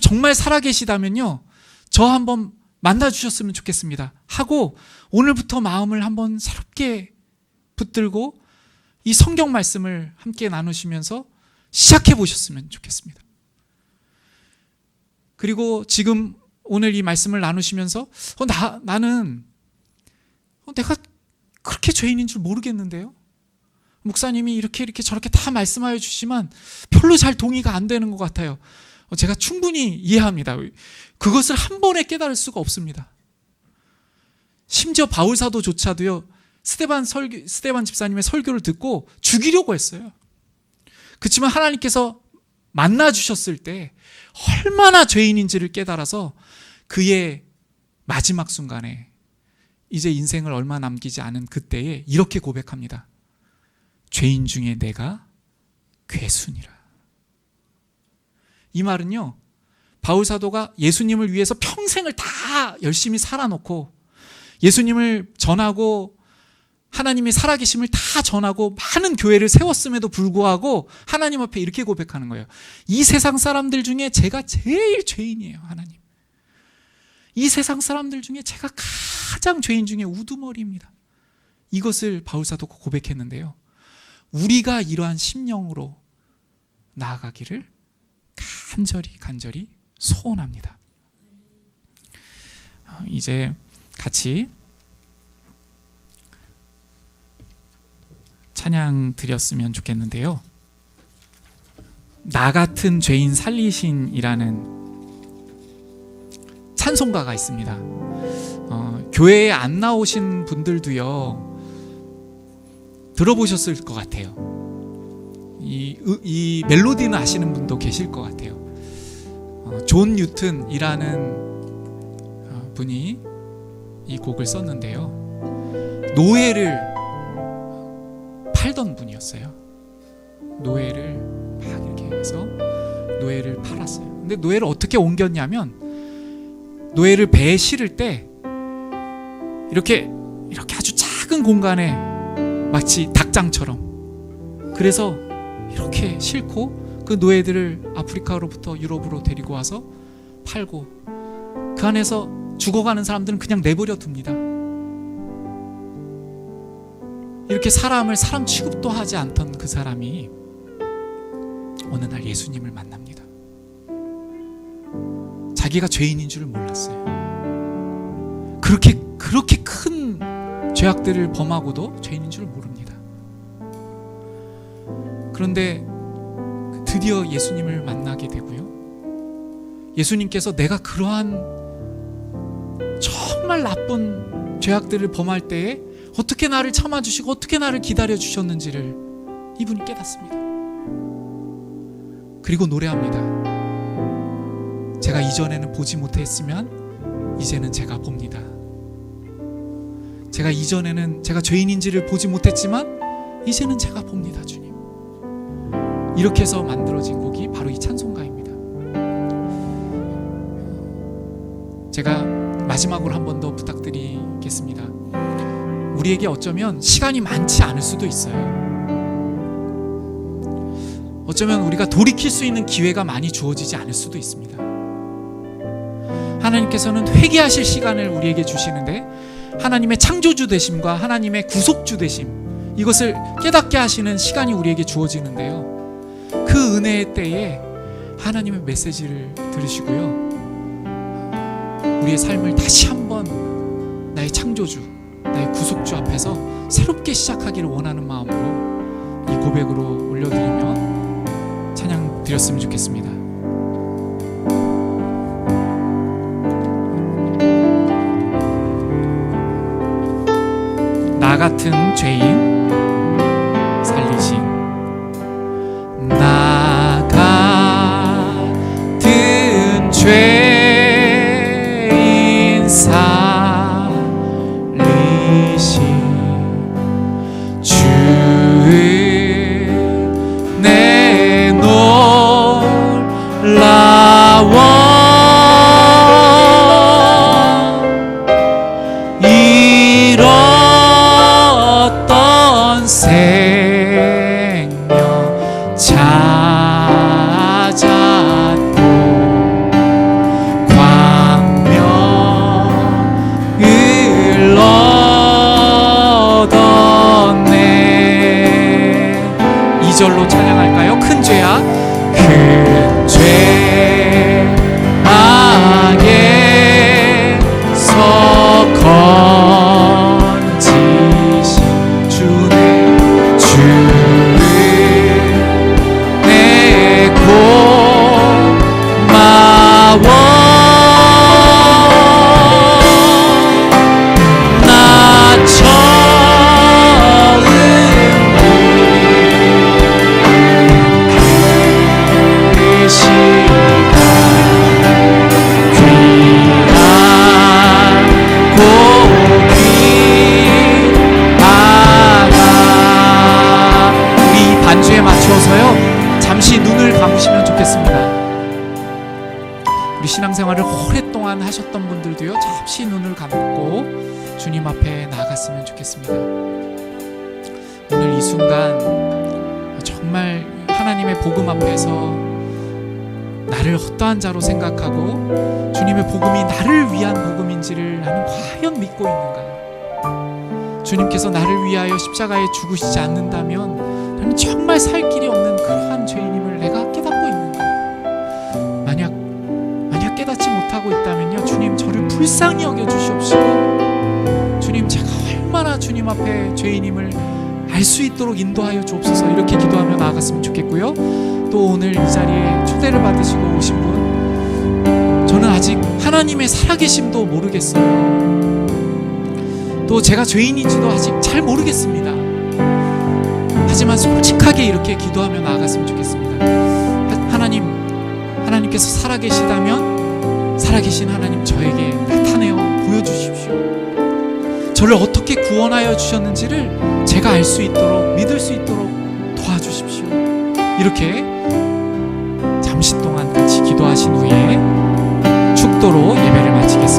정말 살아계시다면요, 저 한번 만나주셨으면 좋겠습니다 하고 오늘부터 마음을 한번 새롭게 붙들고 이 성경 말씀을 함께 나누시면서 시작해 보셨으면 좋겠습니다. 그리고 지금 오늘 이 말씀을 나누시면서 나는 내가 그렇게 죄인인 줄 모르겠는데요, 목사님이 이렇게 저렇게 다 말씀하여 주시지만 별로 잘 동의가 안 되는 것 같아요. 제가 충분히 이해합니다. 그것을 한 번에 깨달을 수가 없습니다. 심지어 바울 사도조차도요, 스데반 집사님의 설교를 듣고 죽이려고 했어요. 그렇지만 하나님께서 만나 주셨을 때 얼마나 죄인인지를 깨달아서 그의 마지막 순간에 이제 인생을 얼마 남기지 않은 그때에 이렇게 고백합니다. 죄인 중에 내가 괴순이라. 이 말은요, 바울 사도가 예수님을 위해서 평생을 다 열심히 살아놓고 예수님을 전하고 하나님의 살아계심을 다 전하고 많은 교회를 세웠음에도 불구하고 하나님 앞에 이렇게 고백하는 거예요. 이 세상 사람들 중에 제가 제일 죄인이에요. 하나님, 이 세상 사람들 중에 제가 가장 죄인 중에 우두머리입니다. 이것을 바울 사도가 고백했는데요, 우리가 이러한 심령으로 나아가기를 간절히 소원합니다. 이제 같이 찬양 드렸으면 좋겠는데요, 나 같은 죄인 살리신이라는 찬송가가 있습니다. 교회에 안 나오신 분들도요 들어보셨을 것 같아요. 이 멜로디는 아시는 분도 계실 것 같아요. 존 뉴튼이라는 분이 이 곡을 썼는데요, 노예를 팔던 분이었어요. 노예를 막 이렇게 해서 노예를 팔았어요. 근데 노예를 어떻게 옮겼냐면 노예를 배에 실을 때 이렇게 아주 작은 공간에 마치 닭장처럼, 그래서 이렇게 싣고 그 노예들을 아프리카로부터 유럽으로 데리고 와서 팔고, 그 안에서 죽어가는 사람들은 그냥 내버려 둡니다. 이렇게 사람을 사람 취급도 하지 않던 그 사람이 어느 날 예수님을 만납니다. 자기가 죄인인 줄을 몰랐어요. 그렇게 큰 죄악들을 범하고도 죄인인 줄을 모릅니다. 그런데 드디어 예수님을 만나게 되고요. 예수님께서 내가 그러한 정말 나쁜 죄악들을 범할 때에 어떻게 나를 참아주시고 어떻게 나를 기다려주셨는지를 이분이 깨닫습니다. 그리고 노래합니다. 제가 이전에는 보지 못했으면 이제는 제가 봅니다. 제가 이전에는 제가 죄인인지를 보지 못했지만 이제는 제가 봅니다, 주님. 이렇게 해서 만들어진 곡이 바로 이 찬송가입니다. 제가 마지막으로 한 번 더 부탁드리겠습니다. 우리에게 어쩌면 시간이 많지 않을 수도 있어요. 어쩌면 우리가 돌이킬 수 있는 기회가 많이 주어지지 않을 수도 있습니다. 하나님께서는 회개하실 시간을 우리에게 주시는데, 하나님의 창조주 되심과 하나님의 구속주 되심, 이것을 깨닫게 하시는 시간이 우리에게 주어지는데요, 그 은혜의 때에 하나님의 메시지를 들으시고요, 우리의 삶을 다시 한번 나의 창조주, 나의 구속주 앞에서 새롭게 시작하기를 원하는 마음으로 이 고백으로 올려드리며 찬양 드렸으면 좋겠습니다. 나 같은 죄인 살리신, 나 같은 죄인 살리신 주의 내 놀라워 생명 찾았고 광명을 얻었네. 2절로 찬양할까요? 큰 죄악, 큰 죄악에서 잠시 눈을 감으시면 좋겠습니다. 우리 신앙생활을 오랫동안 하셨던 분들도요, 잠시 눈을 감고 주님 앞에 나아갔으면 좋겠습니다. 오늘 이 순간 정말 하나님의 복음 앞에서 나를 어떠한 자로 생각하고 주님의 복음이 나를 위한 복음인지를 나는 과연 믿고 있는가? 주님께서 나를 위하여 십자가에 죽으시지 않는다면 나는 정말 살 길이 없는 그러한 죄인임을 내가 깨닫고 있는가? 만약 깨닫지 못하고 있다면요, 주님 저를 불쌍히 여겨주시옵시고, 주님 제가 얼마나 주님 앞에 죄인임을 알 수 있도록 인도하여 주옵소서. 이렇게 기도하며 나아갔으면 좋겠고요. 또 오늘 이 자리에 초대를 받으시고 오신 분, 저는 아직 하나님의 살아계심도 모르겠어요. 또 제가 죄인인지도 아직 잘 모르겠습니다. 하지만 솔직하게 이렇게 기도하며 나아갔으면 좋겠습니다. 하나님께서 살아계시다면 살아계신 하나님 저에게 나타내어 보여주십시오. 저를 어떻게 구원하여 주셨는지를 제가 알 수 있도록, 믿을 수 있도록 도와주십시오. 이렇게 잠시 동안 같이 기도하신 후에 축도로 예배를 마치겠습니다.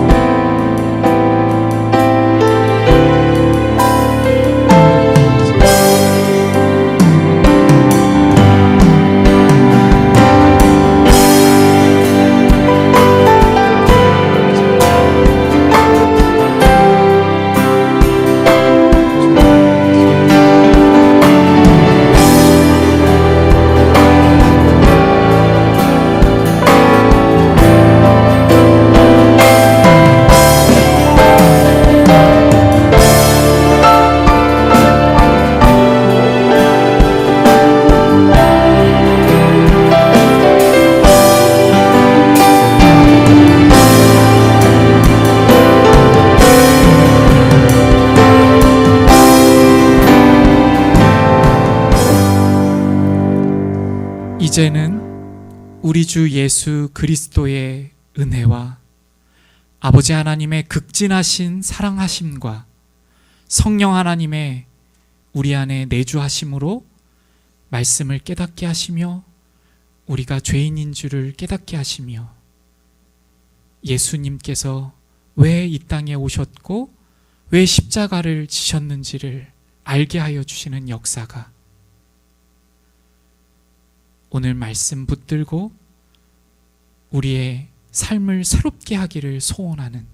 이제는 우리 주 예수 그리스도의 은혜와 아버지 하나님의 극진하신 사랑하심과 성령 하나님의 우리 안에 내주하심으로 말씀을 깨닫게 하시며 우리가 죄인인 줄을 깨닫게 하시며 예수님께서 왜 이 땅에 오셨고 왜 십자가를 지셨는지를 알게 하여 주시는 역사가 오늘 말씀 붙들고 우리의 삶을 새롭게 하기를 소원하는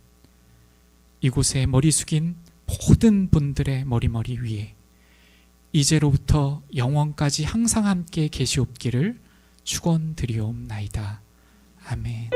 이곳에 머리 숙인 모든 분들의 머리머리 위에 이제로부터 영원까지 항상 함께 계시옵기를 축원드리옵나이다. 아멘.